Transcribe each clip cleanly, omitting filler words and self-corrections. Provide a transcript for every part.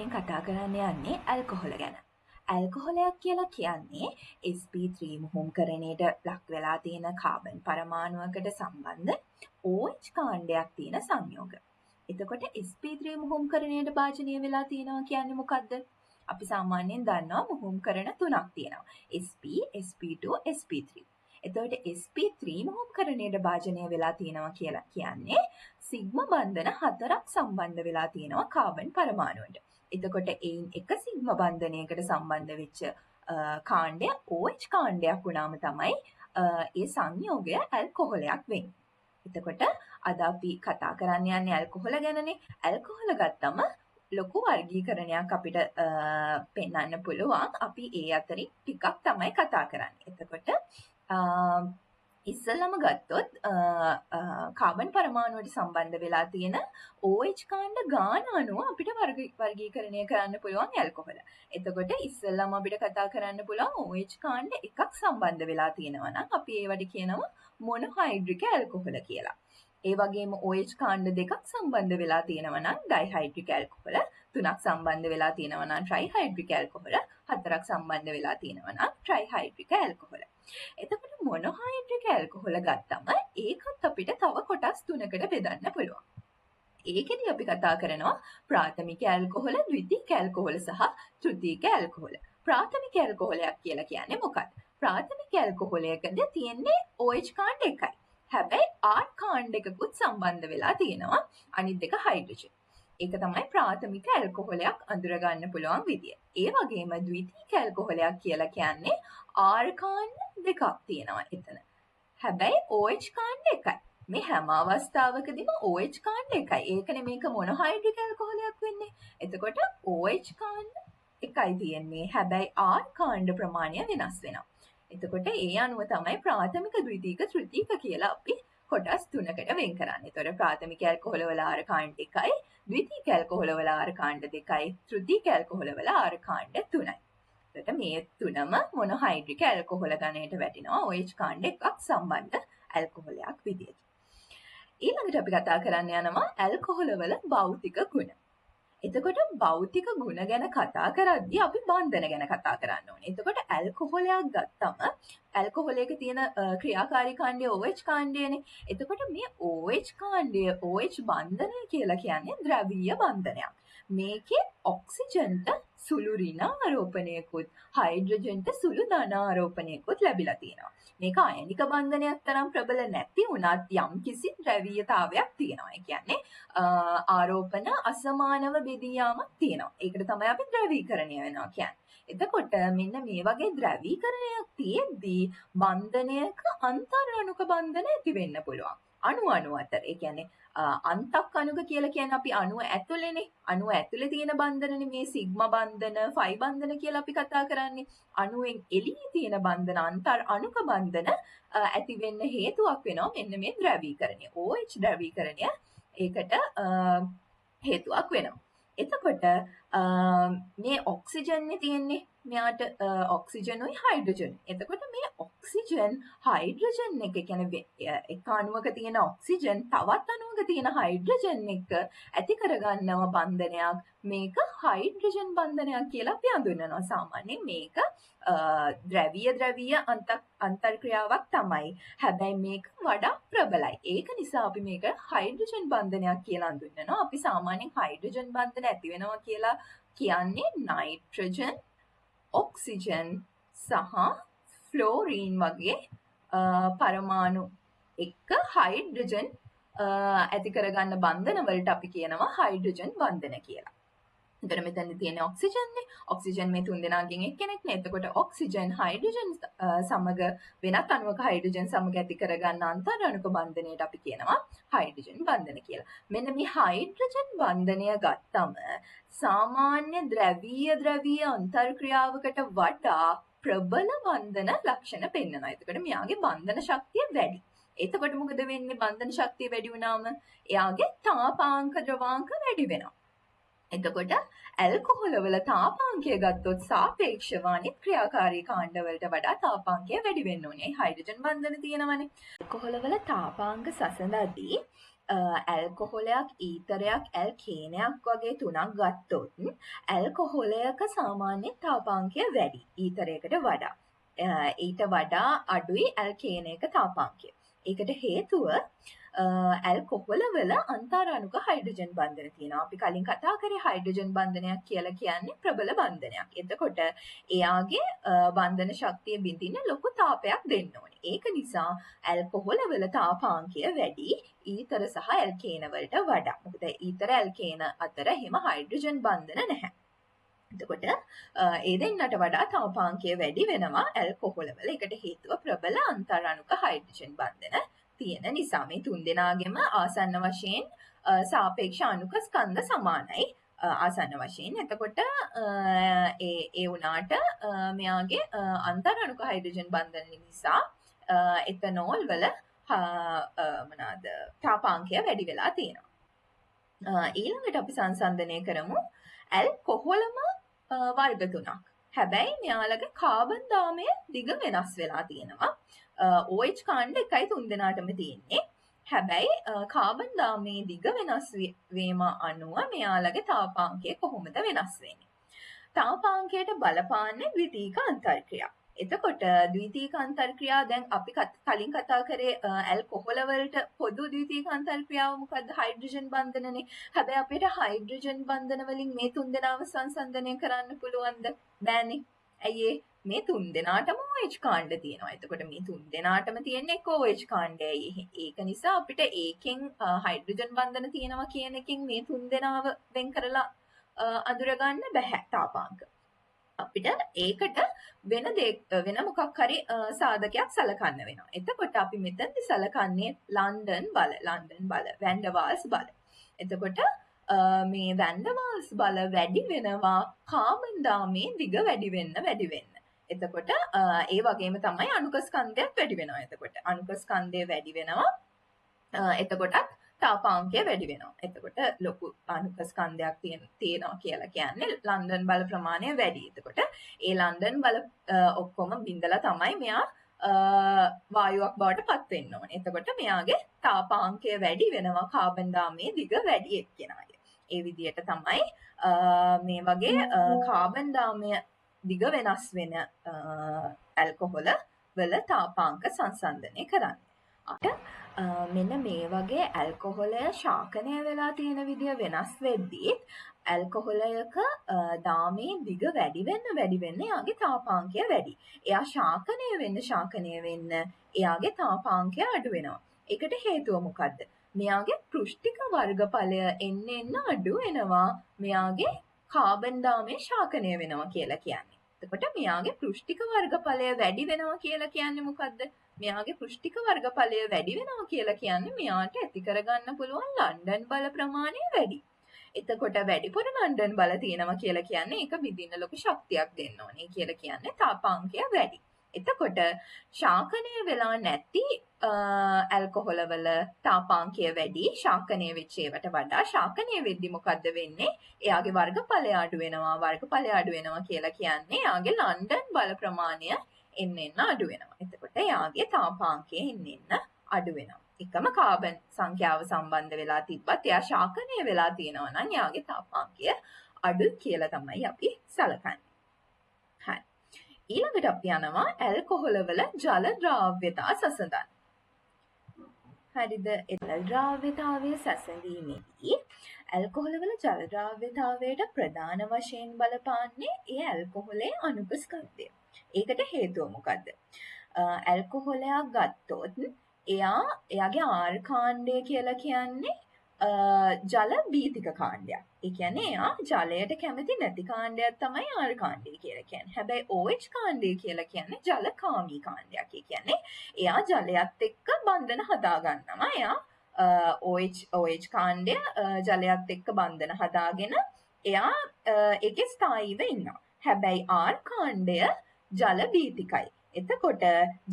අද කතා කරන්න යන්නේ ඇල්කොහොල ගැන. ඇල්කොහොලයක් කියලා කියන්නේ sp3 මුහුම්කරණයට ලක් වෙලා තියෙන කාබන් පරමාණුවකට සම්බන්ධ OH කාණ්ඩයක් තියෙන සංයෝග. එතකොට sp3 මුහුම්කරණයට භාජනය වෙලා තියෙනවා කියන්නේ මොකද්ද? අපි සාමාන්‍යයෙන් දන්නවා මුහුම්කරණ තුනක් තියෙනවා. sp, sp2, sp3. එතකොට sp3 මුහුම්කරණයට භාජනය වෙලා තියෙනවා කියලා කියන්නේ සිග්මා බන්ධන 4ක් සම්බන්ධ වෙලා තියෙනවා කාබන් පරමාණුවට. එතකොට එයින් එක සිග්මා බන්ධනයකට සම්බන්ධ වෙච්ච කාණ්ඩය OH කාණ්ඩයක් වුණාම තමයි ඒ සංයෝගය ඇල්කොහොලයක් වෙන්නේ. එතකොට අද අපි කතා කරන්න යන්නේ ඇල්කොහොල ගැනනේ. ඇල්කොහොල ගත්තම ලොකු වර්ගීකරණයක් අපිට පෙන්වන්න පුළුවන්. අපි ඒ අතරින් ටිකක් තමයි කතා කරන්නේ. එතකොට ඉස්සෙල්ලම ගත්තොත් කාබන් පරමාණුවට සම්බන්ධ වෙලා තියෙන OH කාණ්ඩ ගාන අනුව අපිට වර්ගීකරණය කරන්න පුළුවන් ඇල්කොහොල. එතකොට ඉස්සෙල්ලම අපිට කතා කරන්න පුළුවන් OH කාණ්ඩ එකක් සම්බන්ධ වෙලා තියෙනවා නම් අපි ඒවට කියනවා මොනොහයිඩ්‍රික ඇල්කොහොල කියලා. ඒ වගේම OH කාණ්ඩ දෙකක් සම්බන්ධ වෙලා තියෙනවා නම් ඩයිහයිඩ්‍රික ඇල්කොහොල, තුනක් සම්බන්ධ වෙලා තියෙනවා නම් ට්‍රයිහයිඩ්‍රික ඇල්කොහොල, හතරක් සම්බන්ධ වෙලා තියෙනවා නම් ට්‍රයිහයිඩ්‍රික ඇල්කොහොල. එතකොට මොනොහයිඩ්‍රික ඇල්කොහොල ගත්තම ඒකත් අපිට තව කොටස් තුනකට බෙදන්න පුළුවන්. ඒකෙදි අපි කතා කරනවා ප්‍රාථමික ඇල්කොහොල, ද්විතීයික ඇල්කොහොල සහ තෘතීයික ඇල්කොහොල. ප්‍රාථමික ඇල්කොහොලයක් කියලා කියන්නේ මොකක්ද? ප්‍රාථමික ඇල්කොහොලයකදී තියෙන්නේ OH කාණ්ඩ එකයි. හැබැයි R කාණ්ඩයකකුත් සම්බන්ධ වෙලා තියෙනවා. අනිත් දෙක හයිඩ්‍රජන්. ඒක තමයි ප්‍රාථමික ඇල්කොහොලයක් අඳුර ගන්න පුළුවන් විදිය. ඒ වගේම ද්විතීයික ඇල්කොහොලයක් කියලා කියන්නේ R කාණ්ඩ දෙකක් තියෙනවා එතන. හැබැයි OH කාණ්ඩ එකයි. මේ හැම අවස්ථාවකදීම OH කාණ්ඩ එකයි. ඒකනේ මේක මොනොහයිඩ්‍රික ඇල්කොහොලයක් වෙන්නේ. එතකොට OH කාණ්ඩ එකයි තියෙන්නේ. හැබැයි R කාණ්ඩ ප්‍රමාණය වෙනස් වෙනවා. එතකොට ඒ අනුව තමයි ප්‍රාථමික, ද්විතීයික, තෘතීයික කියලා අපි කොටස් තුනකට වෙන් කරන්නේ. ඒතකොට ප්‍රාථමික ඇල්කොහොල වල R කාණ්ඩ එකයි, ද්විතීයික ඇල්කොහොල වල R කාණ්ඩ දෙකයි, තෘතීයික ඇල්කොහොල වල R කාණ්ඩ තුනයි. එතකොට මේ තුනම මොනොහයිඩ්‍රික ඇල්කොහොල ගණයට වැටෙනවා OH කාණ්ඩ එකක් සම්බන්ධ ඇල්කොහොලයක් විදියට. ඊළඟට අපි කතා කරන්න යනවා ඇල්කොහොල වල භෞතික ගුණ. එතකොට භෞතික ගුණ ගැන කතා කරද්දී අපි බන්ධන ගැන කතා කරන්න ඕනේ. එතකොට ඇල්කොහොලයක් ගත්තම ඇල්කොහොලයක තියෙන ක්‍රියාකාරී කාණ්ඩය OH කාණ්ඩයනේ. එතකොට මේ OH කාණ්ඩය OH බන්ධනය කියලා කියන්නේ ද්‍රවීය බන්ධනයක්. මේකේ ඔක්සිජන්ට සුළු ඍණ ආරෝපණයකුත් හයිඩ්‍රජන්ට සුළු ධන ආරෝපණයකුත් ලැබිලා තියෙනවා. මේක අයනික බන්ධනයක් තරම් ප්‍රබල නැති වුණත් යම්කිසි ද්‍රවීයතාවයක් තියෙනවා. ඒ කියන්නේ ආරෝපණ අසමානව බෙදී යාමක් තියෙනවා. ඒකට තමයි අපි ද්‍රවීකරණය වෙනවා කියන්නේ. එතකොට මෙන්න මේ වගේ ද්‍රවීකරණයක් තියෙද්දී බන්ධනයක අන්තර් අණුක බන්ධන ඇති වෙන්න පුළුවන්. අණු අතර. ඒ කියන්නේ අන්තක් අණුක කියලා කියන්නේ අපි අණුව ඇතුළේනේ. අණුව ඇතුළේ තියෙන බන්ධනනේ මේ සිග්මා බන්ධන, ෆයි බන්ධන කියලා අපි කතා කරන්නේ. අණුවෙන් එළියේ තියෙන බන්ධන අන්තර් අණුක බන්ධන ඇති වෙන්න හේතුවක් වෙනවා මෙන්න මේ ද්‍රවීකරණය. OH ද්‍රවීකරණය ඒකට හේතුවක් වෙනවා. එතකොට මේ ඔක්සිජන්නේ තියෙන්නේ මෙයාට ඔක්සිජනුයි හයිඩ්‍රජනුයි. එතකොට මේ ඔක්සිජන් හයිඩ්‍රජන් එක කියන්නේ එක අණුවක තියෙන ඔක්සිජන් තවත් අණුවක තියෙන හයිඩ්‍රජන් එක ඇති කරගන්නව බන්ධනයක්. මේක හයිඩ්‍රජන් බන්ධනයක් කියලා අපි හඳුන්වනවා. සාමාන්‍යයෙන් මේක ද්‍රවීය අන්තර්ක්‍රියාවක් තමයි. හැබැයි මේක වඩා ප්‍රබලයි. ඒක නිසා අපි මේක හයිඩ්‍රජන් බන්ධනයක් කියලා හඳුන්වනවා. අපි සාමාන්‍යයෙන් හයිඩ්‍රජන් බන්ධන ඇති වෙනවා කියලා කියන්නේ නයිට්‍රජන්, ඔක්සිජන් සහ ෆ්ලෝරීන් වගේ පරමාණු එක්ක හයිඩ්‍රජන් ඇති කරගන්න බන්ධන වලට අපි කියනවා හයිඩ්‍රජන් බන්ධන කියලා. එතන මෙතන තියෙන ඔක්සිජන්නේ. ඔක්සිජන් මේ තුන් දෙනාගෙන් එක්කෙනෙක්නේ. එතකොට ඔක්සිජන් හයිඩ්‍රජන් සමග වෙනත් අණුවක හයිඩ්‍රජන් සමග ඇති කරගන්න අන්තර් අණුක බන්ධනයට අපි කියනවා හයිඩ්‍රජන් බන්ධන කියලා. මෙන්න මේ හයිඩ්‍රජන් බන්ධනය ගත්තම සාමාන්‍ය ද්‍රවීය අන්තර්ක්‍රියාවකට වඩා ප්‍රබල බන්ධන ලක්ෂණ පෙන්වනවා. එතකොට මෙයාගේ බන්ධන ශක්තිය වැඩි. එතකොට මොකද වෙන්නේ? බන්ධන ශක්තිය වැඩි වුණාම එයාගේ තාපාංක ද්‍රවාංක වැඩි වෙනවා. එතකොට ඇල්කොහොල වල තාපාංකය ගත්තොත් සාපේක්ෂව අනිත් ක්‍රියාකාරී කාණ්ඩ වලට වඩා තාපාංකය වැඩි වෙන්න ඕනේ. හයිඩ්‍රජන් බන්ධන තියෙනවනේ. ඇල්කොහොල වල තාපාංක සසඳද්දී ඇල්කොහොලයක් ඊතරයක් ඇල්කේනයක් වගේ තුනක් ගත්තොත් ඇල්කොහොලයක සාමාන්‍ය තාපාංකය වැඩි ඊතරයකට වඩා. ඊට වඩා අඩුයි ඇල්කේනයක තාපාංකය. ඒකට හේතුව ඇල්කොහොල වල අන්තාරාණුක හයිඩ්‍රජන් බන්ධන තියෙනවා. අපි කලින් කතා කරේ හයිඩ්‍රජන් බන්ධනයක් කියලා කියන්නේ ප්‍රබල බන්ධනයක්. එතකොට එයාගේ බන්ධන ශක්තිය බිඳින්න ලොකු තාපයක් දෙන්න ඕනේ. ඒක නිසා ඇල්කොහොල වල තාපාංකය වැඩි ඊතර සහ ඇල්කේන වලට වඩා. මොකද ඊතර ඇල්කේන අතර එහෙම හයිඩ්‍රජන් බන්ධන නැහැ. එතකොට ඒ දෙන්නට වඩා තාපාංකය වැඩි වෙනවා ඇල්කොහොල වල. ඒකට හේතුව ප්‍රබල අන්තාරාණුක හයිඩ්‍රජන් බන්ධන තියෙන නිසා. මේ තුන් දෙනාගෙම ආසන්න වශයෙන් සාපේක්ෂ අණුක ස්කන්ධ සමානයි ආසන්න වශයෙන්. එතකොට ඒ වුණාට මෙයාගේ අන්තාරාණුක හයිඩ්‍රජන් බන්ධන නිසා එතනෝල් වල මොනවාද තාපාංකය වැඩි වෙලා තියෙනවා. ඊළඟට අපි සංසන්දනය කරමු ඇල්කොහොලම වර්ග තුනක්. හැබැයි මෙයාලගේ කාබන් දාමය දිග වෙනස් වෙලා තියෙනවා. OH කාණ්ඩ එකයි තුන් දෙනාටම තියෙන්නේ. හැබැයි කාබන් දාමේ දිග වෙනස් වීම අනුව මෙයාලගේ තාපාංකය කොහොමද වෙනස් වෙන්නේ? තාපාංකයට බලපාන්නේ ද්විතීක අන්තර්ක්‍රියා. එතකොට ද්විතීක අන්තර්ක්‍රියා දැන් අපි කලින් කතා කරේ ඇල්කොහොල වලට පොදු ද්විතීක අන්තර්ක්‍රියාව මොකද්ද? හයිඩ්‍රජන් බන්ධනනේ. හැබැයි අපිට හයිඩ්‍රජන් බන්ධන වලින් මේ තුන් දෙනාව සංසන්දනය කරන්න පුළුවන්ද? බෑනේ. ඇයි මේ තුන් දෙනාටම OH කාණ්ඩ තියෙනවා. එතකොට මේ තුන් දෙනාටම තියෙන්නේ එක OH කාණ්ඩයයි. ඒක නිසා අපිට ඒකෙන් හයිඩ්‍රජන් බන්ධන තියෙනවා කියන එකෙන් මේ තුන් දෙනාව වෙන් කරලා අඳුර ගන්න බෑ තාපාංක. අපිට ඒකට වෙන මොකක් හරි සාධකයක් සලකන්න වෙනවා. එතකොට අපි මෙතනදි සලකන්නේ ලන්ඩන් බල, වැන් ඩර් වාල්ස් බල. එතකොට මේ වැන් ඩර් වාල්ස් බල වැඩි වෙනවා කාබන් දාමේ දිග වැඩි වෙන්න. එතකොට ඒ වගේම තමයි අණුක ස්කන්ධයත් වැඩි වෙනවා. එතකොට අණුක ස්කන්ධය වැඩි වෙනවා. එතකොටත් තාපාංකය වැඩි වෙනවා. එතකොට ලොකු අණුක ස්කන්ධයක් තියෙනවා කියලා කියන්නේ ලන්ඩන් බල ප්‍රමාණය වැඩි. එතකොට ඒ ලන්ඩන් බල ඔක්කොම බිඳලා තමයි මෙයා වායුවක් බවට පත් වෙන්න ඕනේ. එතකොට මෙයාගේ තාපාංකය වැඩි වෙනවා කාබන් දාමේ දිග වැඩි එක්කෙනාගේ. ඒ විදිහට තමයි මේ වගේ කාබන් දාමය දිග වෙනස් වෙන ඇල්කොහොල වල තාපාංක සංසන්දනය කරන්නේ. මෙන්න මේ වගේ ඇල්කොහොලය ශාකනය වෙලා තියෙන විදිය වෙනස් වෙද්දී ඇල්කොහොලයක දාමේ දිග වැඩි වෙන්න එයාගේ තාපාංකය වැඩි. එයා ශාකනය වෙන්න එයාගේ තාපාංකය අඩු වෙනවා. ඒකට හේතුව මොකද්ද? මෙයාගේ පෘෂ්ඨික වර්ගඵලය එන්න අඩු වෙනවා. මෙයාගේ කාබන් දාමේ ශාකනය වෙනවා කියලා කියන්නේ. එතකොට මෙයාගේ පෘෂ්ඨික වර්ගඵලය වැඩි වෙනවා කියලා කියන්නේ මොකද්ද? මෙයාගේ පෘෂ්ඨික වර්ගඵලය වැඩි වෙනවා කියලා කියන්නේ මෙයාට ඇති කරගන්න පුළුවන් ලන්ඩන් බල ප්‍රමාණය වැඩි. එතකොට වැඩිපුර ලන්ඩන් බල තියෙනවා කියලා කියන්නේ ඒක බිඳින්න ලොකු ශක්තියක් දෙන්න ඕනේ කියලා කියන්නේ තාපාංකය වැඩි. එතකොට ශාකනය වෙලා නැති ඇල්කොහොල වල තාපාංකය වැඩි. ශාකනය වෙච්ච ඒවට වඩා ශාකනය වෙද්දි මොකද්ද වෙන්නේ? එයාගේ වර්ගඵලය අඩු වෙනවා. වර්ගඵලය අඩු වෙනවා කියලා කියන්නේ එයාගේ ලන්ඩන් බල ප්‍රමාණය එන්න අඩු වෙනවා. එතකොට එයාගේ තාපාංකය එන්න අඩු වෙනවා. එකම කාබන් සංඛ්‍යාව සම්බන්ධ වෙලා තිබ්බත් එයා ශාකනය වෙලා තියෙනවා නම් එයාගේ තාපාංකය අඩු කියලා තමයි අපි සලකන්නේ. හරි. ඊළඟට අපි යනවා ඇල්කොහොල වල ජල ද්‍රාව්‍යතා සසඳන්න. හරිද? ජල ද්‍රාව්‍යතාවය සැසඳීමේදී ඇල්කොහොල වල ජල ද්‍රාව්‍යතාවයට ප්‍රධාන වශයෙන් බලපාන්නේ ඒ ඇල්කොහොලේ අණුක ස්කන්ධය. ඒකට හේතුව මොකද්ද? ඇල්කොහොලයක් ගත්තොත් එයාගේ ආර් කාණ්ඩය කියලා කියන්නේ ජල බීතික කාණ්ඩයක්. ඒ කියන්නේ එයා ජලයට කැමති නැති කාණ්ඩයක් තමයි ආර් කාණ්ඩය කියලා කියන්නේ. හැබැයි OH කාණ්ඩය කියලා කියන්නේ ජලකාමී කාණ්ඩයක්. ඒ කියන්නේ එයා ජලයත් එක්ක බන්ධන හදා ගන්නවා. එයා OH කාණ්ඩය ජලයත් එක්ක බන්ධන හදාගෙන එයා ඒකේ ස්ථායීව ඉන්නවා. හැබැයි ආර් කාණ්ඩය ජල බීතිකයි. එතකොට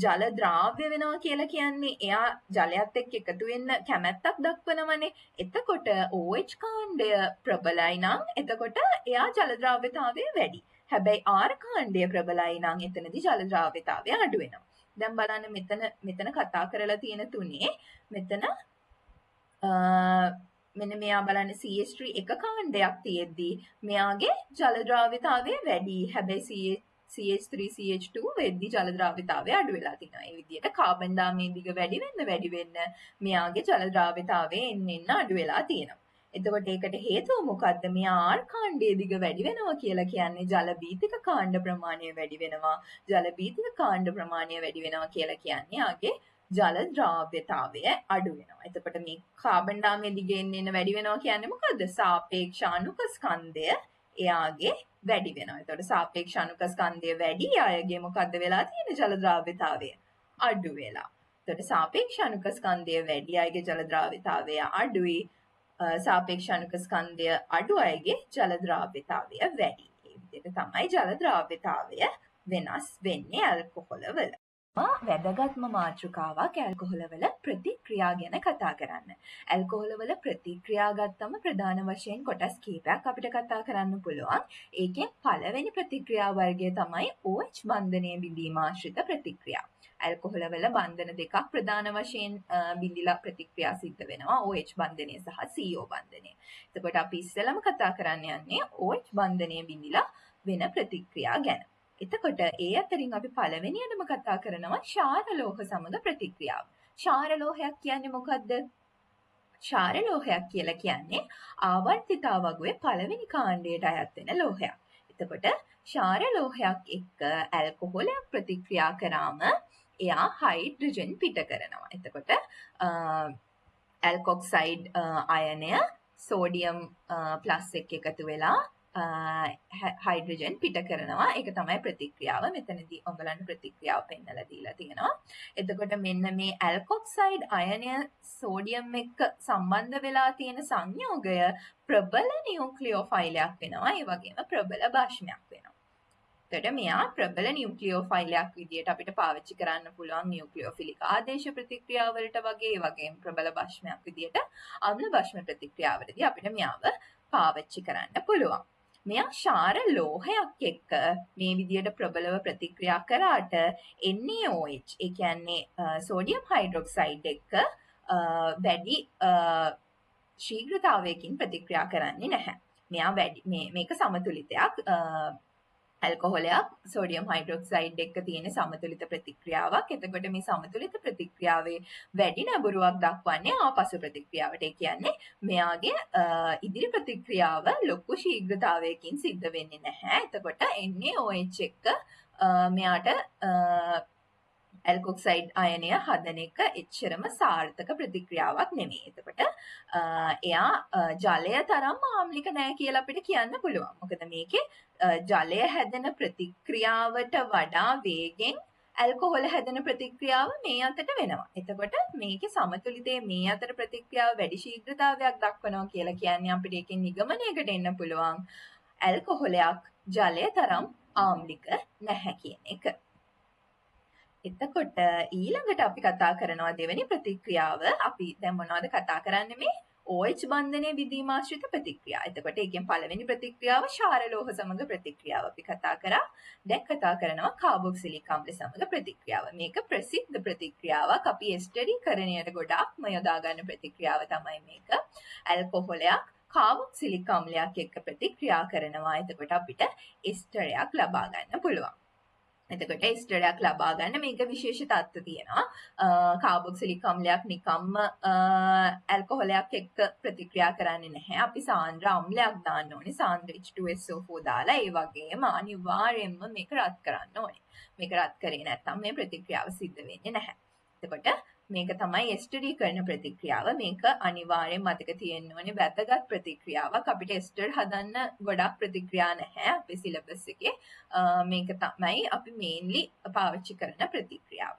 ජල ද්‍රාව්‍ය වෙනවා කියලා කියන්නේ එයා ජලයත් එක්ක එකතු වෙන්න කැමැත්තක් දක්වනවනේ. එතකොට OH කාණ්ඩය ප්‍රබලයි නම් එතකොට එයා ජල ද්‍රාව්‍යතාවය වැඩි. හැබැයි R කාණ්ඩය ප්‍රබලයි නම් එතනදී ජල ද්‍රාව්‍යතාවය අඩු වෙනවා. දැන් බලන්න මෙතන කතා කරලා තියෙන තුනේ මෙතන මෙන්න මෙයා බලන්න CH3 එක කාණ්ඩයක් තියෙද්දී මෙයාගේ ජල ද්‍රාව්‍යතාවය වැඩි. හැබැයි CH3 CH2 වෙද්දී ජල ද්‍රාව්‍යතාවය අඩු වෙලා තිනවා. ඒ විදිහට කාබන් දාමයේ දිග වැඩි වෙන්න මෙයාගේ ජල ද්‍රාව්‍යතාවය එන්න අඩු වෙලා තියෙනවා. එතකොට ඒකට හේතුව මොකද්ද? මෙයා R කාණ්ඩයේ දිග වැඩි වෙනවා කියලා කියන්නේ ජල බීතික කාණ්ඩ ප්‍රමාණය වැඩි වෙනවා. ජල බීතික කාණ්ඩ ප්‍රමාණය වැඩි වෙනවා කියලා කියන්නේ ආගේ ජල ද්‍රාව්‍යතාවය අඩු වෙනවා. එතකොට මේ කාබන් ඩාමයේ දිගෙන් එන වැඩි වෙනවා කියන්නේ මොකද්ද? සාපේක්ෂ අණුක ස්කන්ධය එයාගේ වැඩි වෙනවා. එතකොට සාපේක්ෂ අණුක ස්කන්ධය වැඩි අයගේ මොකද්ද වෙලා තියෙන්නේ? ජල ද්‍රාව්‍යතාවය අඩු වෙලා. එතකොට සාපේක්ෂ අණුක ස්කන්ධය වැඩි අයගේ ජල ද්‍රාව්‍යතාවය අඩුයි. සාපේක්ෂ අණුක ස්කන්ධය අඩු අයගේ ජල ද්‍රාව්‍යතාවය වැඩි. ඒ විදිහට තමයි ජල ද්‍රාව්‍යතාවය වෙනස් වෙන්නේ ඇල්කොහොල වල. වැදගත්ම මාතෘකාවක් ඇල්කොහොලවල ප්‍රතික්‍රියා ගැන කතා කරන්න. ඇල්කොහොලවල ප්‍රතික්‍රියා ගත්තම ප්‍රධාන වශයෙන් කොටස් කීපයක් අපිට කතා කරන්න පුළුවන්. ඒකෙන් පළවෙනි ප්‍රතික්‍රියා වර්ගය තමයි OH බන්ධනය බිඳීම ආශ්‍රිත ප්‍රතික්‍රියා. ඇල්කොහොලවල බන්ධන දෙකක් ප්‍රධාන වශයෙන් බිඳිලා ප්‍රතික්‍රියා සිද්ධ වෙනවා. OH බන්ධනය සහ CO බන්ධනය. එතකොට අපි ඉස්සෙල්ලම කතා කරන්න යන්නේ OH බන්ධනය බිඳිලා වෙන ප්‍රතික්‍රියා ගැන. එතකොට ඒ අතරින් අපි පළවෙනියටම කතා කරනවා ක්ෂාර ලෝහ සමග ප්‍රතික්‍රියාව. ක්ෂාර ලෝහයක් කියන්නේ මොකද්ද? ක්ෂාර ලෝහයක් කියලා කියන්නේ ආවර්තිතා වගුවේ පළවෙනි කාණ්ඩයට අයත් වෙන ලෝහයක්. එතකොට ක්ෂාර ලෝහයක් එක්ක ඇල්කොහොලයක් ප්‍රතික්‍රියා කරාම එයා හයිඩ්‍රජන් පිට කරනවා. එතකොට ඇල්කොක්සයිඩ් අයනය සෝඩියම් ප්ලස් එක එකතු වෙලා හයිඩ්‍රජන් පිට කරනවා. ඒක තමයි ප්‍රතික්‍රියාව. මෙතනදී ඔයගලන්ට ප්‍රතික්‍රියාව පෙන්නලා දීලා තියෙනවා. එතකොට මෙන්න මේ ඇල්කොක්සයිඩ් අයනය සෝඩියම් එක්ක සම්බන්ධ වෙලා තියෙන සංයෝගය ප්‍රබල නියුක්ලියෝෆයිලයක් වෙනවා. ඒ වගේම ප්‍රබල භාෂ්මයක් වෙනවා. එතකොට මෙයා ප්‍රබල නියුක්ලියෝෆයිලයක් විදියට අපිට පාවිච්චි කරන්න පුළුවන් නියුක්ලියෝෆිලික් ආදේශ ප්‍රතික්‍රියාවලට වගේ. ඒ වගේම ප්‍රබල භාෂ්මයක් විදියට අම්ල භාෂ්ම ප්‍රතික්‍රියාවලදී අපිට මෙයාව පාවිච්චි කරන්න පුළුවන්. මෙයා ක්ෂාර ලෝහයක් එක්ක මේ විදියට ප්‍රබලව ප්‍රතික්‍රියා කරාට NaOH ඒ කියන්නේ සෝඩියම් හයිඩ්‍රොක්සයිඩ් එක්ක වැඩි ශීඝ්‍රතාවයකින් ප්‍රතික්‍රියා කරන්නේ නැහැ. මෙයා මේක සමතුලිතයක් ඇල්කොහොලයක් සෝඩියම් හයිඩ්‍රොක්සයිඩ් එක්ක තියෙන සමතුලිත ප්‍රතික්‍රියාවක්. එතකොට මේ සමතුලිත ප්‍රතික්‍රියාවේ වැඩි නැඹුරුවක් දක්වන්නේ ආපසු ප්‍රතික්‍රියාවට. ඒ කියන්නේ මෙයාගේ ඉදිරි ප්‍රතික්‍රියාව ලොකු ශීඝ්‍රතාවයකින් සිද්ධ වෙන්නේ නැහැ. එතකොට NaOH එක්ක මෙයාට ඇල්කොක්සයිඩ් අයනය හදන එක එච්චරම සාර්ථක ප්‍රතික්‍රියාවක් නෙමෙයි. එතකොට එයා ජලය තරම් ආම්ලික නැහැ කියලා අපිට කියන්න පුළුවන්. මොකද මේකේ ජලය හැදෙන ප්‍රතික්‍රියාවට වඩා වේගෙන් ඇල්කොහොල හැදෙන ප්‍රතික්‍රියාව මේ අතට වෙනවා. එතකොට මේකේ සමතුලිතයේ මේ අතර ප්‍රතික්‍රියාව වැඩි ශීඝ්‍රතාවයක් දක්වනවා කියලා කියන්නේ අපිට ඒකෙන් නිගමනයකට එන්න පුළුවන් ඇල්කොහොලයක් ජලය තරම් ආම්ලික නැහැ කියන එක. එතකොට ඊළඟට අපි කතා කරනවා දෙවෙනි ප්‍රතික්‍රියාව. අපි දැන් මොනවද කතා කරන්නේ මේ OH බන්ධනයේ බිඳීම ආශ්‍රිත ප්‍රතික්‍රියා. එතකොට ඒකෙන් පළවෙනි ප්‍රතික්‍රියාව ක්ෂාර ලෝහ සමග ප්‍රතික්‍රියාව අපි කතා කරා. දැන් කතා කරනවා කාබොක්සිලික් අම්ල සමග ප්‍රතික්‍රියාව. මේක ප්‍රසිද්ධ ප්‍රතික්‍රියාවක්. අපි එස්ටරීකරණයට ගොඩාක්ම යොදා ගන්න ප්‍රතික්‍රියාව තමයි මේක. ඇල්කොහොලයක් කාබොක්සිලික් අම්ලයක් එක්ක ප්‍රතික්‍රියා කරනවා. එතකොට අපිට එස්ටරයක් ලබා ගන්න පුළුවන්. එතකොට එස්ටරයක් ලබා ගන්න මේක විශේෂ තත්ත්ව තියෙනවා. කාබොක්සිලික් අම්ලයක් නිකම්ම ඇල්කොහොලයක් එක්ක ප්‍රතික්‍රියා කරන්නේ නැහැ. අපි සාන්ද්‍ර අම්ලයක් දාන්න ඕනේ. සාන්ද්‍ර H2SO4 දාලා ඒ වගේම අනිවාර්යයෙන්ම මේක රත් කරන්න ඕනේ. මේක රත් කරේ නැත්නම් මේ ප්‍රතික්‍රියාව සිද්ධ වෙන්නේ නැහැ. එතකොට මේක තමයි එස්ටරීකරණ ප්‍රතික්‍රියාව. මේක අනිවාර්යෙන් මතක තියෙන්න ඕනේ වැදගත් ප්‍රතික්‍රියාවක්. අපිට එස්ටර් හදන්න ගොඩක් ප්‍රතික්‍රියා නැහැ අපේ සිලබස් එකේ. මේක තමයි අපි මේන්ලි පාවිච්චි කරන ප්‍රතික්‍රියාව.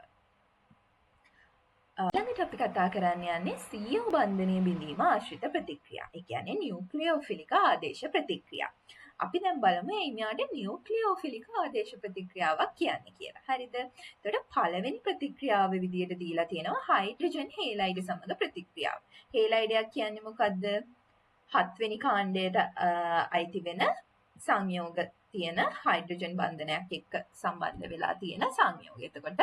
ඊළඟට අපි කතා කරන්න යන්නේ CO බන්ධනයේ බිඳීම ආශ්‍රිත ප්‍රතික්‍රියා. ඒ කියන්නේ නියුක්ලියෝෆිලික ආදේශ ප්‍රතික්‍රියා. අපි දැන් බලමු එයිමියාට නියුක්ලියෝෆිලික ආදේශ ප්‍රතික්‍රියාවක් කියන්නේ කියලා. හරිද? එතකොට පළවෙනි ප්‍රතික්‍රියාව විදියට දීලා තියෙනවා හයිඩ්‍රජන් හේලයිඩ් සමග ප්‍රතික්‍රියාව. හේලයිඩයක් කියන්නේ මොකද්ද? 7 වෙනි කාණ්ඩයට අයිති වෙන සංයෝග තියෙන හයිඩ්‍රජන් බන්ධනයක් එක්ක සම්බන්ධ වෙලා තියෙන සංයෝගය. එතකොට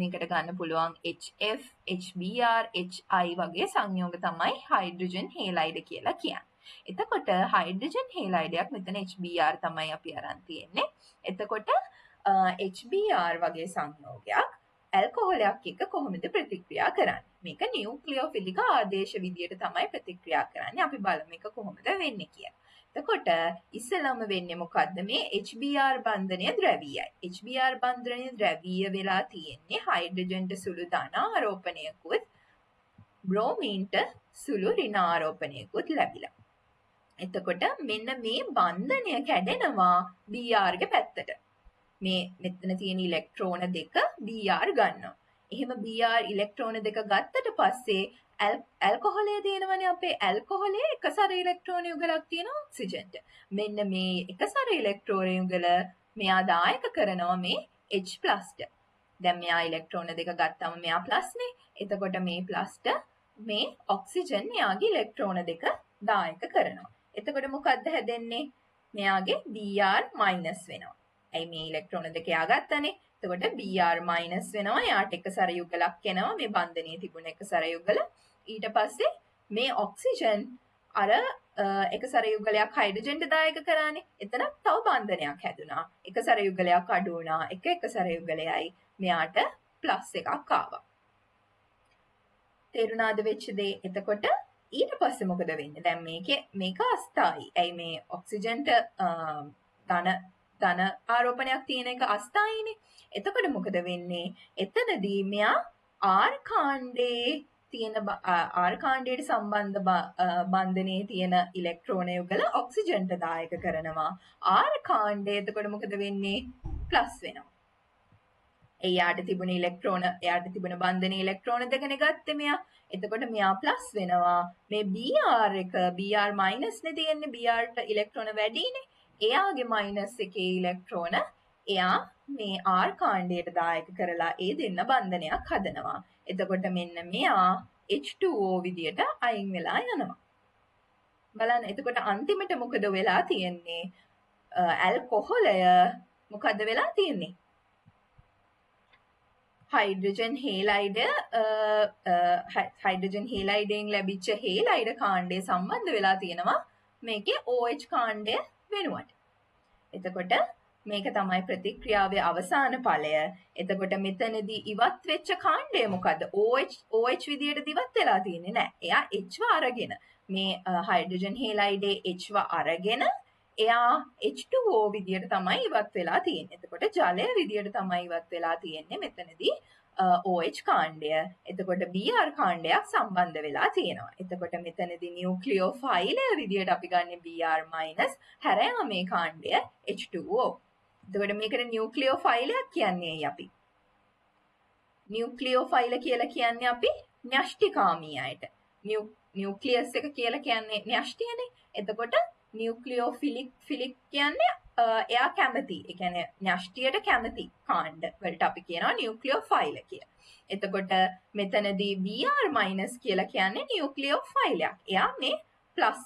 මේකට ගන්න පුළුවන් HF, HBr, HI වගේ සංයෝග තමයි හයිඩ්‍රජන් හේලයිඩ කියලා කියන්නේ. එතකොට හයිඩ්‍රජන් හේලයිඩයක් මෙතන HBr තමයි අපි අරන් තියෙන්නේ. එතකොට HBr වගේ සංයෝගයක් ඇල්කොහොලයක් එක්ක කොහොමද ප්‍රතික්‍රියා කරන්නේ? මේක නියුක්ලියෝෆිලික ආදේශ විදියට තමයි ප්‍රතික්‍රියා කරන්නේ. අපි බලමු මේක කොහොමද වෙන්නේ කියලා. එතකොට ඉස්සෙල්ලාම වෙන්නේ මොකද්ද? මේ HBr බන්ධනය ද්‍රවීයයි. HBr බන්ධනය ද්‍රවීය වෙලා තියෙන්නේ හයිඩ්‍රජන්ට සුළු ධන ආරෝපණයකුත් බ්‍රෝමීන්ට සුළු ඍණ ආරෝපණයකුත් ලැබිලා. එතකොට මෙන්න මේ බන්ධනය කැඩෙනවා Br ගේ පැත්තට. මේ මෙතන තියෙන ඉලෙක්ට්‍රෝන දෙක Br ගන්නවා. එහෙම Br ඉලෙක්ට්‍රෝන දෙක ගත්තට පස්සේ ඇල්කොහොලේ තියෙනවනේ අපේ ඇල්කොහොලේ එකසර ඉලෙක්ට්‍රෝන යුගලක් තියෙන ඔක්සිජන්ට. මෙන්න මේ එකසර ඉලෙක්ට්‍රෝන යුගල මෙයා දායක කරනවා මේ H+ට. දැන් මෙයා ඉලෙක්ට්‍රෝන දෙක ගත්තම මෙයා ප්ලස්නේ. එතකොට මේ ප්ලස්ට මේ ඔක්සිජන් මෙයාගේ ඉලෙක්ට්‍රෝන දෙක දායක කරනවා. එතකොට මොකද්ද හැදෙන්නේ? මෙයාගේ Br මයිනස් වෙනවා. ඇයි මේ ඉලෙක්ට්‍රෝන දෙක එයා ගත්තනේ. එතකොට Br මයිනස් වෙනවා. එයාට එකසර යුගලක් එනවා. මේ බන්ධනයේ තිබුණ එකසර යුගල. ඊට පස්සේ මේ ඔක්සිජන් අර එකසර යුගලයක් හයිඩ්‍රජන්ට දායක කරානේ. එතන තව බන්ධනයක් හැදුනා. එකසර යුගලයක් අඩු වුණා. එකසර යුගලයයි මෙයාට ප්ලස් එකක් ආවා. තේරුණාද වෙච්ච දේ? එතකොට ඊට පස්සේ මොකද වෙන්නේ? දැන් මේක අස්ථායි. ඇයි මේ ඔක්සිජන්ට ධන ආරෝපණයක් තියෙන එක අස්ථායිනේ. එතකොට මොකද වෙන්නේ? එතනදී මෙයා R කාණ්ඩයේ තියෙන R කාණ්ඩයට සම්බන්ධ බන්ධනයේ තියෙන ඉලෙක්ට්‍රෝන යුගල ඔක්සිජන්ට දායක කරනවා. R කාණ්ඩය එතකොට මොකද වෙන්නේ? ප්ලස් වෙනවා. එයාට තිබුණ තිබුණ බන්ධනයේ ඉලෙක්ට්‍රෝන දෙකනේ ගත්තේ මෙයා. එතකොට මෙයා ප්ලස් වෙනවා. මේ Br එක Br මයිනස් නේ තියෙන්නේ. Brට ඉලෙක්ට්‍රෝන වැඩිනේ. එයාගේ මයිනස් එකේ ඉලෙක්ට්‍රෝන එයා මේ R කාණ්ඩයට දායක කරලා ඒ දෙන්න බන්ධනයක් හදනවා. එතකොට මෙන්න මෙයා H2O විදියට අයින් වෙලා යනවා. බලන්න එතකොට අන්තිමට මොකද වෙලා තියෙන්නේ? ඇල්කොහොලය මොකද වෙලා තියෙන්නේ? හයිඩ්‍රජන් හේලයිඩයෙන් ලැබිච්ච හේලයිඩ කාණ්ඩය සම්බන්ධ වෙලා තියෙනවා මේකේ OH කාණ්ඩය වෙනුවට. එතකොට මේක තමයි ප්‍රතික්‍රියාවේ අවසාන ඵලය. එතකොට මෙතනදී ඉවත් වෙච්ච කාණ්ඩය මොකද්ද? OH විදියට ඉවත් වෙලා තියෙන්නේ නැහැ. එයා H අරගෙන මේ හයිඩ්‍රජන් හේලයිඩේ H අරගෙන එයා H2O විදියට තමයි ඉවත් වෙලා තියෙන්නේ. එතකොට ජලය විදියට තමයි ඉවත් වෙලා තියෙන්නේ මෙතනදී OH කාණ්ඩය. එතකොට Br කාණ්ඩයක් සම්බන්ධ වෙලා තියෙනවා. එතකොට මෙතනදී නියුක්ලියෝෆයිලය විදියට අපි ගන්න Br- හැරෙනවා මේ කාණ්ඩය H2O. එතකොට මේකට නියුක්ලියෝෆයිලයක් කියන්නේ අපි. නියුක්ලියෝෆයිල කියලා කියන්නේ අපි න්‍යෂ්ටිකාමී අයට. නියුක්ලියස් එක කියලා කියන්නේ න්‍යෂ්ටියනේ. එතකොට නියුක්ලියෝෆිලික් කියන්නේ එයා කැමති. ඒ කියන්නේ න්‍යෂ්ටියට කැමති කාණ්ඩ වලට අපි කියනවා නියුක්ලියෝෆයිල කියලා. එතකොට මෙතනදී Br- කියලා කියන්නේ නියුක්ලියෝෆයිලයක්. එයා මේ ප්ලස්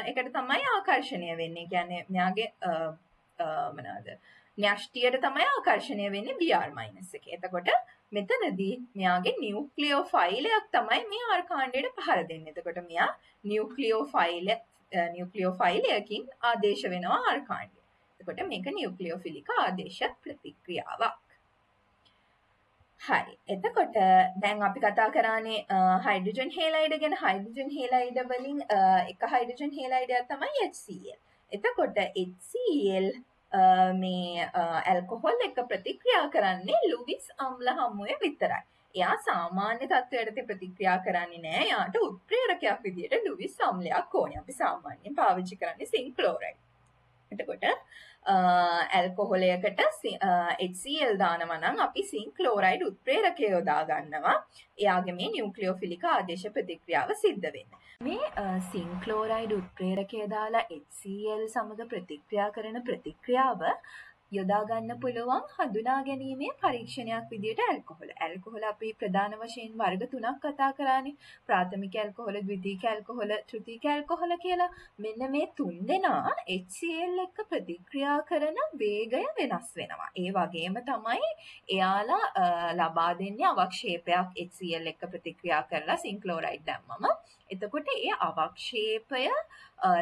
එකට තමයි ආකර්ෂණය වෙන්නේ. කියන්නේ මෙයාගේ මොනවාද? න්‍යෂ්ටියට තමයි ආකර්ෂණය වෙන්නේ Br- එක. එතකොට මෙතනදී මෙයාගේ නියුක්ලියෝෆයිලයක් තමයි මේ R කාණ්ඩයට පහර දෙන්නේ. එතකොට මෙයා නියුක්ලියෝෆයිලයකින් ආදේශ වෙනවා R කාණ්ඩය. එතකොට මේක නියුක්ලියෝෆිලික ආදේශ ප්‍රතික්‍රියාවක්. හරි. එතකොට දැන් අපි කතා කරානේ හයිඩ්‍රජන් හේලයිඩ ගැන. හයිඩ්‍රජන් හේලයිඩ වලින් එක හයිඩ්‍රජන් හේලයිඩයක් තමයි HCl. එතකොට HCl මේ ඇල්කොහොල් එක ප්‍රතික්‍රියා කරන්නේ ලුවිස් අම්ල හමුවේ විතරයි. එයා සාමාන්‍ය තත්ත්වයට ප්‍රතික්‍රියා කරන්නේ නැහැ. එයාට උත්ප්‍රේරකයක් විදියට ලුවිස් අම්ලයක් ඕනේ. අපි සාමාන්‍යයෙන් පාවිච්චි කරන්නේ සිංක් ක්ලෝරයිඩ්. එතකොට ඇල්කොහොලයකට HCl දානවා නම් අපි සිංක් ක්ලෝරයිඩ් උත්ප්‍රේරකය යොදා ගන්නවා. එයාගේ මේ නියුක්ලියෝෆිලික ආදේශ ප්‍රතික්‍රියාව සිද්ධ වෙන්නේ. මේ සිංක් ක්ලෝරයිඩ් උත්ප්‍රේරකය දාලා HCl සමග ප්‍රතික්‍රියා කරන ප්‍රතික්‍රියාව යොදා ගන්න පුළුවන් හඳුනා ගැනීමේ පරීක්ෂණයක් විදිහට ඇල්කොහොල. ඇල්කොහොල අපි ප්‍රධාන වශයෙන් වර්ග තුනක් කතා කරානේ. ප්‍රාථමික ඇල්කොහොල, ද්විතීයික ඇල්කොහොල, තෘතීයික ඇල්කොහොල කියලා. මෙන්න මේ තුන් දෙනා HCl එක්ක ප්‍රතික්‍රියා කරන වේගය වෙනස් වෙනවා. ඒ වගේම තමයි එයාලා ලබා දෙන්නේ අවක්ෂේපයක් HCl එක්ක ප්‍රතික්‍රියා කරලා සින්ක්ලෝරයිඩ් දැම්මම. එතකොට ඒ අවක්ෂේපය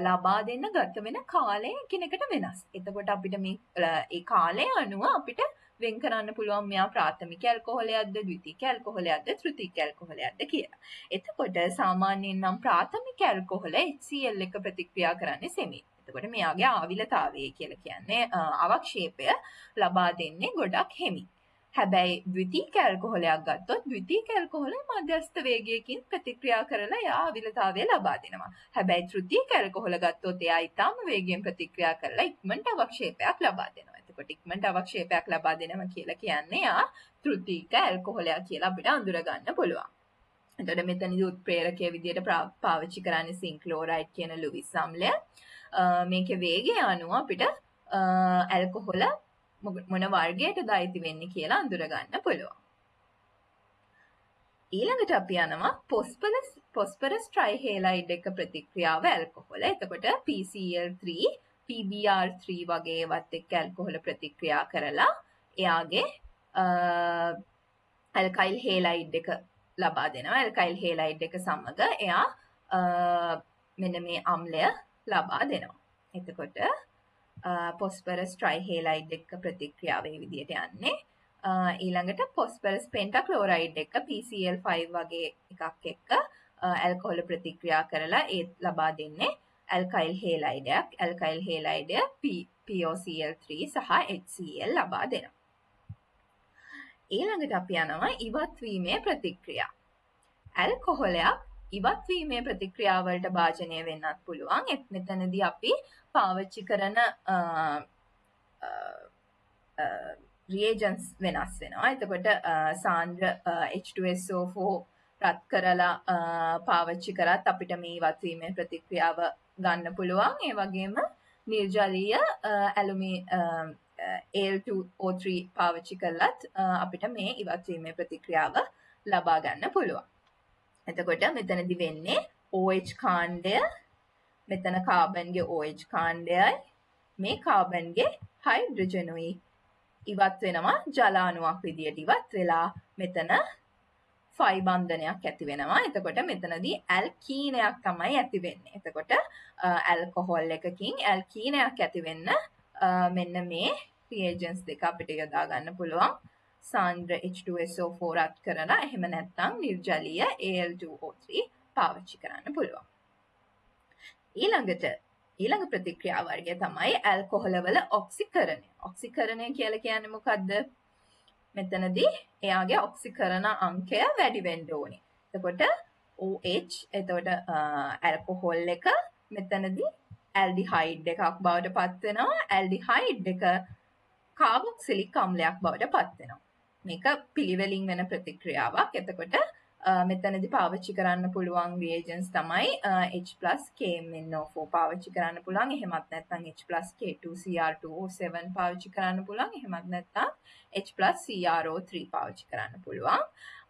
ලබා දෙන්න ගත වෙන කාලය එකිනෙකට වෙනස්. එතකොට අපිට මේ ඒ කාලය අනුව අපිට වෙන් කරන්න පුළුවන් මෙයා ප්‍රාථමික ඇල්කොහොලයක්ද, ද්විතීයික ඇල්කොහොලයක්ද, තෘතීයික ඇල්කොහොලයක්ද කියලා. එතකොට සාමාන්‍යයෙන් නම් ප්‍රාථමික ඇල්කොහොල HCl එක ප්‍රතික්‍රියා කරන්නේ සෙමින්. එතකොට මෙයාගේ ආවිලතාවය කියලා කියන්නේ අවක්ෂේපය ලබා දෙන්නේ ගොඩක් හෙමින්. හැබැයි ද්විතීයික ඇල්කොහොලයක් ගත්තොත් ද්විතීයික ඇල්කොහොල මධ්‍යස්ථ වේගයකින් ප්‍රතික්‍රියා කරලා එයා ආවිලතාවය ලබා දෙනවා. හැබැයි තෘතීයික ඇල්කොහොල ගත්තොත් එයා ඊටම වේගයෙන් ප්‍රතික්‍රියා කරලා ඉක්මනට අවක්ෂේපයක් ලබා දෙනවා. එතකොට ඉක්මනට අවක්ෂේපයක් ලබා දෙනවා කියලා කියන්නේ එයා තෘතීයික ඇල්කොහොලයක් කියලා අපිට අඳුර ගන්න පුළුවන්. එතකොට මෙතනදී උත්ප්‍රේරකයේ විදිහට පාවිච්චි කරන්නේ සින්ක්ලෝරයිඩ් කියන ලුයිස් අම්ලය. මේකේ වේගය අනුව අපිට ඇල්කොහොල මොන වර්ගයටද අයිති වෙන්නේ කියලා අඳුර ගන්න පුළුවන්. ඊළඟට අපි යනවා phosphorus trihalide එක ප්‍රතික්‍රියාව ඇල්කොහොල. එතකොට PCl3, PBr3 වගේ ඒවත් එක්ක ඇල්කොහොල ප්‍රතික්‍රියා කරලා එයාගේ ඇල්කයිල් හේලයිඩ් එක ලබා දෙනවා. ඇල්කයිල් හේලයිඩ් එක සමග එයා මෙන්න මේ අම්ලය ලබා දෙනවා. එතකොට phosphorus trihalide එක ප්‍රතික්‍රියාවේ විදියට යන්නේ. ඊළඟට phosphorus pentachloride එක PCl5 වගේ එකක් එක්ක ඇල්කොහොල ප්‍රතික්‍රියා කරලා ඒ ලබා දෙන්නේ ඇල්කයිල් හේලයිඩයක්. ඇල්කයිල් හේලයිඩය POCl3 සහ HCl ලබා දෙනවා. ඊළඟට අපි යනවා ඉවත් වීමේ ප්‍රතික්‍රියා. ඇල්කොහොලයක් ඉවත් වීමේ ප්‍රතික්‍රියාවලට භාජනය වෙන්නත් පුළුවන්. මෙතනදී අපි පාවිච්චි කරන reagents වෙනස් වෙනවා. එතකොට සාන්ද්‍ර H2SO4 රත් කරලා පාවිච්චි කරත් අපිට මේ ඉවත් වීමේ ප්‍රතික්‍රියාව ගන්න පුළුවන්. ඒ වගේම නිර්ජලීය Al2O3 පාවිච්චි කළත් අපිට මේ ඉවත් වීමේ ප්‍රතික්‍රියාව ලබා ගන්න පුළුවන්. එතකොට මෙතනදි වෙන්නේ OH කාණ්ඩය, මෙතන කාබන්ගේ OH කාණ්ඩයයි, මේ කාබන්ගේ හයිඩ්‍රජනුයි ඉවත් වෙනවා ජලාණුවක් විදියට ඉවත් වෙලා මෙතන ෆයි බන්ධනයක් ඇති වෙනවා. එතකොට මෙතනදී ඇල්කීනයක් තමයි ඇති වෙන්නේ. එතකොට ඇල්කොහොල් එකකින් ඇල්කීනයක් ඇති වෙන්න මෙන්න මේ reagents දෙක අපිට යොදා ගන්න පුළුවන්. සාන්ද්‍ර H2SO4 රත් කරලා එහෙම නැත්නම් නිර්ජලීය Al2O3 පාවිච්චි කරන්න පුළුවන්. ඊළඟ ප්‍රතික්‍රියා වර්ගය තමයි ඇල්කොහොල වල ඔක්සිකරණය. ඔක්සිකරණය කියලා කියන්නේ මොකද්ද? මෙතනදී එයාගේ ඔක්සිකරණ අංකය වැඩි වෙන්න ඕනේ. එතකොට OH එතකොට ඇල්කොහොල් එක මෙතනදී ඇල්ඩිහයිඩ් එකක් බවට පත් වෙනවා. ඇල්ඩිහයිඩ් එක කාබොක්සිලික් අම්ලයක් බවට පත් වෙනවා. මේක පිළිවෙලින් වෙන ප්‍රතික්‍රියාවක්. එතකොට මෙතනදී පාවිච්චි කරන්න පුළුවන් reagents තමයි H+KMnO4 පාවිච්චි කරන්න පුළුවන්. එහෙමත් නැත්නම් H+K2Cr2O7 පාවිච්චි කරන්න පුළුවන්. එහෙමත් නැත්නම් H+CrO3 පාවිච්චි කරන්න පුළුවන්.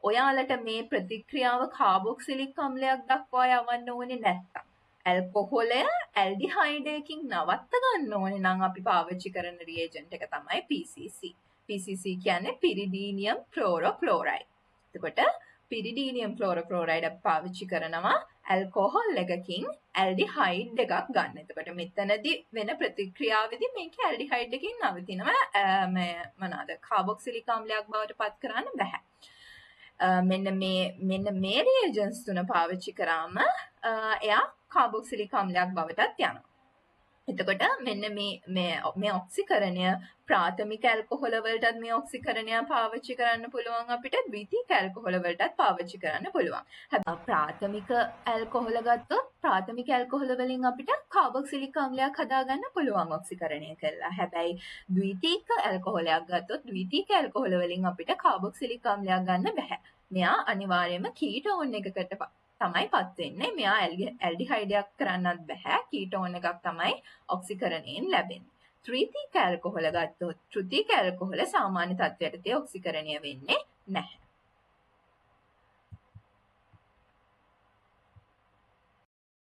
ඔයාලට මේ ප්‍රතික්‍රියාව කාබොක්සිලික් අම්ලයක් දක්වා යවන්න ඕනේ නැත්නම් ඇල්කොහොලය ඇල්ඩිහයිඩ් එකකින් නවත්ත ගන්න ඕනේ නම් අපි පාවිච්චි කරන reagent එක තමයි PCC. PCC කියන්නේ පිරිඩීනියම් ක්ලෝරෝක්ලෝරයිඩ්. එතකොට පිරිඩීනියම් ක්ලෝරෝක්ලෝරයිඩ් අපි පාවිච්චි කරනවා ඇල්කොහොල් එකකින් ඇල්ඩිහයිඩ් එකක් ගන්න. එතකොට මෙතනදී වෙන ප්‍රතික්‍රියාවේදී මේක ඇල්ඩිහයිඩ් එකකින් නවතිනවා මොනවාද කාබොක්සිලික් අම්ලයක් බවට පත් කරන්න බෑ. මෙන්න මේ reagents තුන පාවිච්චි කරාම එයා කාබොක්සිලික් අම්ලයක් බවටත් යනවා. එතකොට මෙන්න මේ ඔක්සිකරණය ප්‍රාථමික ඇල්කොහොල වලටත් මේ ඔක්සිකරණය පාවිච්චි කරන්න පුළුවන්. අපිට ද්විතීයික ඇල්කොහොල වලටත් පාවිච්චි කරන්න පුළුවන්. හැබැයි ප්‍රාථමික ඇල්කොහොල ගත්තොත් ප්‍රාථමික ඇල්කොහොල වලින් අපිට කාබොක්සිලික් අම්ලයක් හදාගන්න පුළුවන් ඔක්සිකරණය කළා. හැබැයි ද්විතීයික ඇල්කොහොලයක් ගත්තොත් ද්විතීයික ඇල්කොහොල වලින් අපිට කාබොක්සිලික් අම්ලයක් ගන්න බෑ. මෙයා අනිවාර්යයෙන්ම කීටෝන් එකකට තමයි පත් වෙන්නේ. මෙයා ඇල්ඩිහයිඩයක් කරන්නත් බෑ. කීටෝන් එකක් තමයි ඔක්සිකරණයෙන් ලැබෙන්නේ. ත්‍රිතීක ඇල්කොහොල ගත්තොත් ත්‍ෘතීක ඇල්කොහොල සාමාන්‍ය තත්ත්වයටදී ඔක්සිකරණය වෙන්නේ නැහැ.